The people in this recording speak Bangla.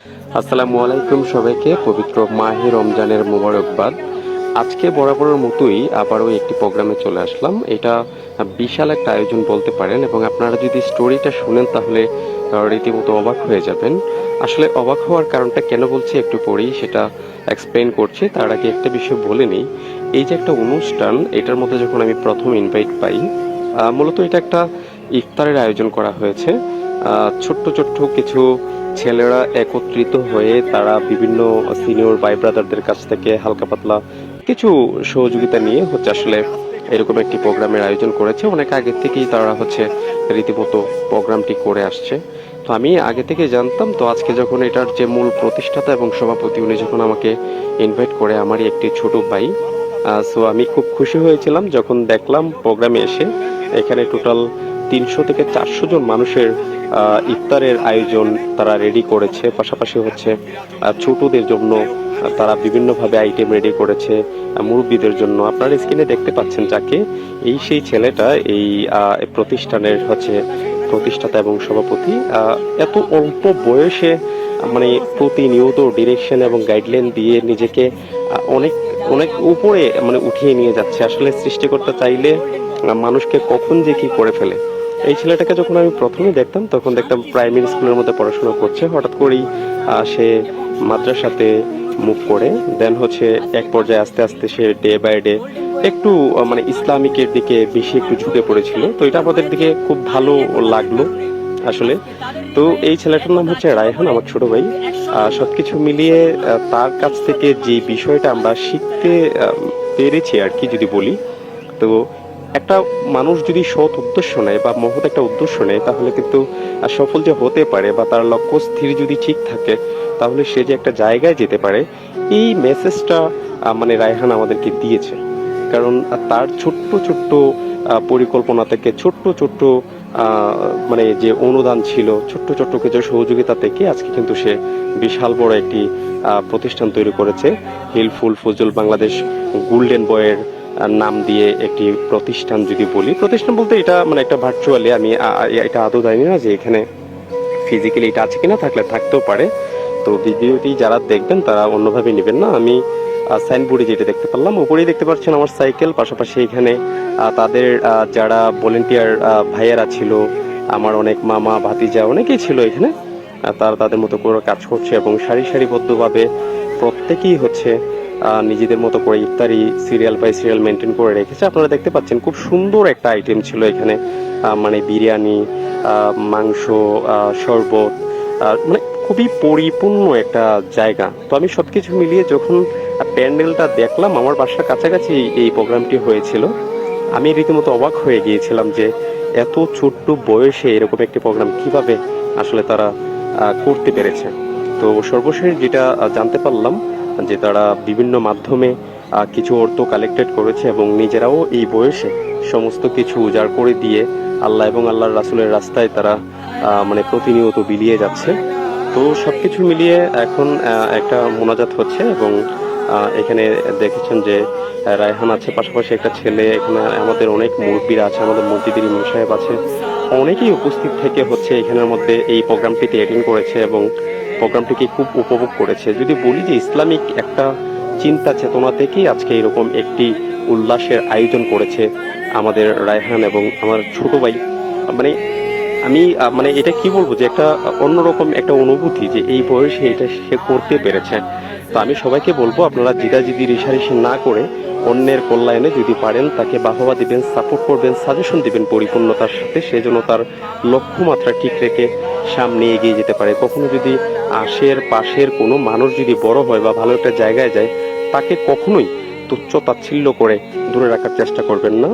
আসসালামু আলাইকুম সবাইকে, পবিত্র মাহে রমজানের মোবারকবাদ। আজকে বরাবরের মতোই আবারও একটি প্রোগ্রামে চলে আসলাম। এটা বিশাল একটা আয়োজন বলতে পারেন, এবং আপনারা যদি স্টোরিটা শুনেন তাহলে রীতিমতো অবাক হয়ে যাবেন। আসলে অবাক হওয়ার কারণটা কেন বলছি একটু পরেই সেটা এক্সপ্লেন করছি। তার আগে একটা বিষয় বলে নিই, এই যে একটা অনুষ্ঠান, এটার মধ্যে যখন আমি প্রথম ইনভাইট পাই, মূলত এটা একটা ইফতারের আয়োজন করা হয়েছে। ছোট্ট ছোট্ট কিছু ছেলেরা একত্রিত হয়ে তারা বিভিন্ন সিনিয়র ভাই ব্রাদারদের কাছ থেকে হালকা পাতলা কিছু সহযোগিতা নিয়ে আসলে এরকম একটি প্রোগ্রামের আয়োজন করেছে। অনেক আগে থেকেই তারা রীতিমতো প্রোগ্রামটি করে আসছে। তো আমি আগে থেকে জানতাম। তো আজকে যখন এটার যে মূল প্রতিষ্ঠাতা এবং সভাপতি, উনি যখন আমাকে ইনভাইট করে, আমারই একটি ছোট ভাই, সো আমি খুব খুশি হয়েছিলাম যখন দেখলাম প্রোগ্রামে এসে এখানে টোটাল 300 থেকে 400 জন মানুষের ইফতারের আয়োজন তারা রেডি করেছে। পাশাপাশি ছোটদের জন্য তারা বিভিন্নভাবে আইটেম রেডি করেছে। মুরব্বীদের জন্য আপনারা স্ক্রিনে দেখতে পাচ্ছেন যাকে, সেই ছেলেটা এই প্রতিষ্ঠানের প্রতিষ্ঠাতা এবং সভাপতি। এত অল্প বয়সে মানে প্রতিনিয়ত ডিরেকশন এবং গাইডলাইন দিয়ে নিজেকে অনেক অনেক উপরে উঠিয়ে নিয়ে যাচ্ছে। আসলে সৃষ্টিকর্তা চাইলে মানুষকে কখন যে কি করে ফেলে। এই ছেলেটাকে যখন আমি প্রথমে দেখতাম তখন দেখতাম প্রাইমারি স্কুলের মধ্যে পড়াশোনা করছে। হঠাৎ করেই সে মাদ্রাসাতে মুভ করে, দেন এক পর্যায়ে আস্তে আস্তে সে ডে বাই ডে একটু ইসলামিকের দিকে বেশি একটু ঝুঁকে পড়েছিল। তো এটা আমাদের দিকে খুব ভালো লাগলো আসলে। তো এই ছেলেটার নাম রায়হান, আমার ছোট ভাই। সবকিছু মিলিয়ে তার কাছ থেকে যে বিষয়টা আমরা শিখতে পেরেছি আর কি যদি বলি, তো একটা মানুষ যদি সৎ উদ্দেশ্য নেয় বা মহৎ একটা উদ্দেশ্য নেয়, তাহলে কিন্তু সফল যে হতে পারে বা তার লক্ষ্য স্থির যদি ঠিক থাকে, তাহলে সে যে একটা জায়গায় যেতে পারে। এই মেসেজটা রায়হান আমাদেরকে দিয়েছে। কারণ তার ছোট্ট ছোট্ট পরিকল্পনা থেকে ছোট্ট ছোট্ট যে অনুদান ছিল, ছোট্ট ছোট্ট কিছু সহযোগিতা থেকে আজকে কিন্তু সে বিশাল বড় একটি প্রতিষ্ঠান তৈরি করেছে। হিলফুল ফজল বাংলাদেশ গোল্ডেন বয়ের নাম দিয়ে একটি প্রতিষ্ঠান যদি বলি, প্রতিষ্ঠান বলতে এটা একটা ভার্চুয়ালি, আমি এটা আদৌ জানি না যে এখানে ফিজিক্যালি এটা আছে কিনা, থাকলে থাকতেও পারে। তো ভিডিওটি যারা দেখবেন তারা অন্যভাবে নেবেন না। আমি সাইনবোর্ডে যেটা দেখতে পারলাম, উপরেই দেখতে পাচ্ছেন আমার সাইকেল। পাশাপাশি এখানে তাদের যারা ভলেন্টিয়ার ভাইয়েরা ছিল, আমার অনেক মামা ভাতিজা অনেকেই ছিল এখানে। তারা তাদের মতো করে কাজ করছে এবং সারিবদ্ধভাবে প্রত্যেকেই নিজেদের মতো করে ইফতারি সিরিয়াল বাই সিরিয়াল মেনটেন করে রেখেছে। আপনারা দেখতে পাচ্ছেন খুব সুন্দর একটা আইটেম ছিল এখানে, বিরিয়ানি, মাংস, শরবত, খুবই পরিপূর্ণ একটা জায়গা। তো আমি সবকিছু মিলিয়ে যখন প্যান্ডেলটা দেখলাম, আমার বাসার কাছাকাছি এই প্রোগ্রামটি হয়েছিল, আমি রীতিমতো অবাক হয়ে গিয়েছিলাম যে এত ছোট্ট বয়সে এরকম একটি প্রোগ্রাম কিভাবে আসলে তারা করতে পেরেছে। তো সর্বশেষ যেটা জানতে পারলাম যে তারা বিভিন্ন মাধ্যমে কিছু অর্থ কালেক্টেড করেছে এবং নিজেরাও এই বয়সে সমস্ত কিছু উজাড় করে দিয়ে আল্লাহ এবং আল্লাহর রাসূলের রাস্তায় তারা প্রতিনিয়ত বিলিয়ে যাচ্ছে। তো সবকিছু মিলিয়ে এখন একটা মোনাজাত হচ্ছে এবং এখানে দেখেছেন যে রায়হান আছে, পাশাপাশি একটা ছেলে, এখানে আমাদের অনেক মুরব্বীরা আছে, আমাদের মসজিদের ইমাম সাহেব আছে, অনেকেই উপস্থিত থেকে এখানের মধ্যে এই প্রোগ্রামটিতে অ্যাটেন্ড করেছে এবং প্রোগ্রামটিকে খুব উপভোগ করেছে। যদি বলি যে ইসলামিক একটা চিন্তা চেতনা থেকেই আজকে এরকম একটি উল্লাসের আয়োজন করেছে আমাদের রায়হান এবং আমার ছোট ভাই। মানে আমি এটা কি বলবো, যে একটা অন্যরকম একটা অনুভূতি যে এই বয়সে এটা সে করতে পেরেছে। তো আমি সবাইকে বলবো, আপনারা জিদাজিদি রেষারেষি না করে অন্যের কল্যাণে যদি পারেন তাকে বাহবা দিবেন, সাপোর্ট করবেন, সাজেশন দিবেন পরিপূর্ণতার সাথে, সেজন্য তার লক্ষ্যমাত্রা ঠিক রেখে সামনে এগিয়ে যেতে পারে। কখনো যদি পাশের কোনো মানুষ যদি বড় হয় বা ভালো একটা জায়গায় যায়, তাকে কখনোই তুচ্ছ তাচ্ছিল্য করে দূরে রাখার চেষ্টা করবেন না।